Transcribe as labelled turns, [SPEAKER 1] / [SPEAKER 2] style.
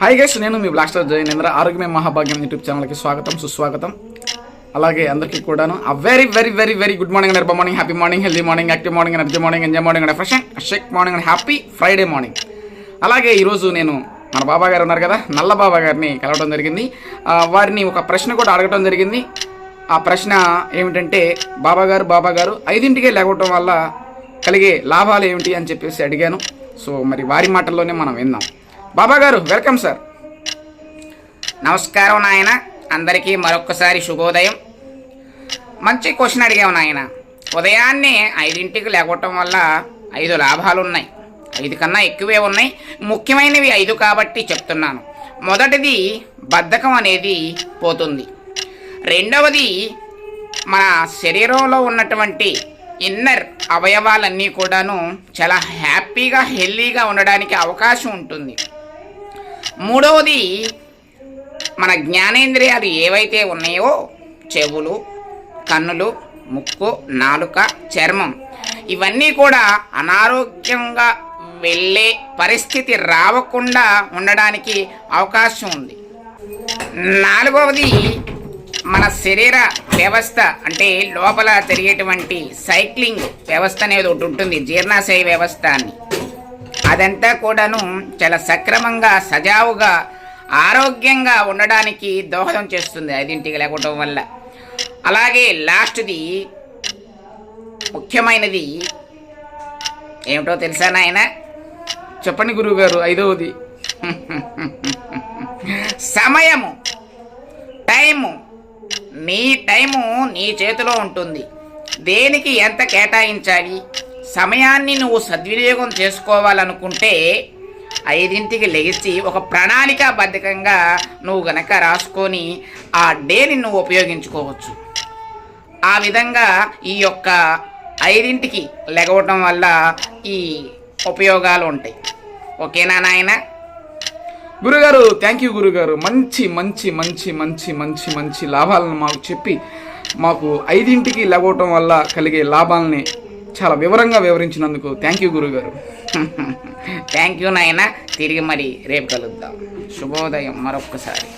[SPEAKER 1] Hi guys, నేను మీ black star జయనేంద్ర. ఆరోగ్యమే మహాభాగ్యం యూట్యూబ్ ఛానల్కి స్వాగతం, సుస్వాగతం. అలాగే అందరికీ కూడాను very very very very good morning, నిర్భ morning, happy morning, healthy morning, active morning, energy morning, enjoy morning, and fresh shake morning, and happy Friday morning. అలాగే ఈరోజు నేను మన బాబా గారు ఉన్నారు కదా, నల్ల బాబా గారిని కలవడం జరిగింది. వారిని ఒక ప్రశ్న కూడా అడగటం జరిగింది. ఆ ప్రశ్న ఏమిటంటే, బాబా గారు 5ంటికే లేవటం వల్ల కలిగే లాభాలు ఏమిటి అని చెప్పేసి అడిగాను. సో మరి వారి మాటల్లోనే మనం విందాం. బాబా గారు, వెల్కమ్ సార్.
[SPEAKER 2] నమస్కారం నాయన, అందరికీ మరొక్కసారి శుభోదయం. మంచి క్వశ్చన్ అడిగావు నాయన. ఉదయాన్నే 5ంటికి లేవటం వల్ల 5 లాభాలు ఉన్నాయి. 5 కన్నా ఎక్కువే ఉన్నాయి, ముఖ్యమైనవి 5 కాబట్టి చెప్తున్నాను. మొదటిది, బద్ధకం అనేది పోతుంది. రెండవది, మన శరీరంలో ఉన్నటువంటి ఇన్నర్ అవయవాలన్నీ కూడాను చాలా హ్యాపీగా హెల్తీగా ఉండడానికి అవకాశం ఉంటుంది. మూడవది, మన జ్ఞానేంద్రియాలు ఏవైతే ఉన్నాయో, చెవులు, కన్నులు, ముక్కు, నాలుక, చర్మం, ఇవన్నీ కూడా అనారోగ్యంగా వెళ్ళే పరిస్థితి రావకుండా ఉండడానికి అవకాశం ఉంది. నాలుగవది, మన శరీర వ్యవస్థ అంటే లోపల జరిగేటువంటి సైక్లింగ్ వ్యవస్థ అనేది ఒకటి ఉంటుంది, జీర్ణాశయ వ్యవస్థ అని. అదంతా కూడాను చాలా సక్రమంగా, సజావుగా, ఆరోగ్యంగా ఉండడానికి దోహదం చేస్తుంది 5ంటికి లేకపోవడం వల్ల. అలాగే లాస్ట్ది, ముఖ్యమైనది ఏమిటో తెలుసా నాయన?
[SPEAKER 1] చెప్పండి గురువు గారు. 5వది
[SPEAKER 2] సమయము, టైము. నీ టైము నీ చేతిలో ఉంటుంది. దేనికి ఎంత కేటాయించాలి, సమయాన్ని నువ్వు సద్వినియోగం చేసుకోవాలనుకుంటే 5ంటికి లేచి ఒక ప్రణాళికాబద్ధకంగా నువ్వు గనక రాసుకొని ఆ డేని నువ్వు ఉపయోగించుకోవచ్చు. ఆ విధంగా ఈ యొక్క 5ంటికి లెగవటం వల్ల ఈ ఉపయోగాలు ఉంటాయి. ఓకేనా నాయన?
[SPEAKER 1] గురుగారు, థ్యాంక్ యూ గురుగారు. మంచి మంచి మంచి మంచి మంచి మంచి లాభాలను మాకు చెప్పి, మాకు 5ంటికి లేవటం వల్ల కలిగే లాభాలని చాలా వివరంగా వివరించినందుకు థ్యాంక్ యూ గురుగారు.
[SPEAKER 2] థ్యాంక్ యూ నాయన. తిరిగి మరి రేపు కలుద్దాం. శుభోదయం మరొక్కసారి.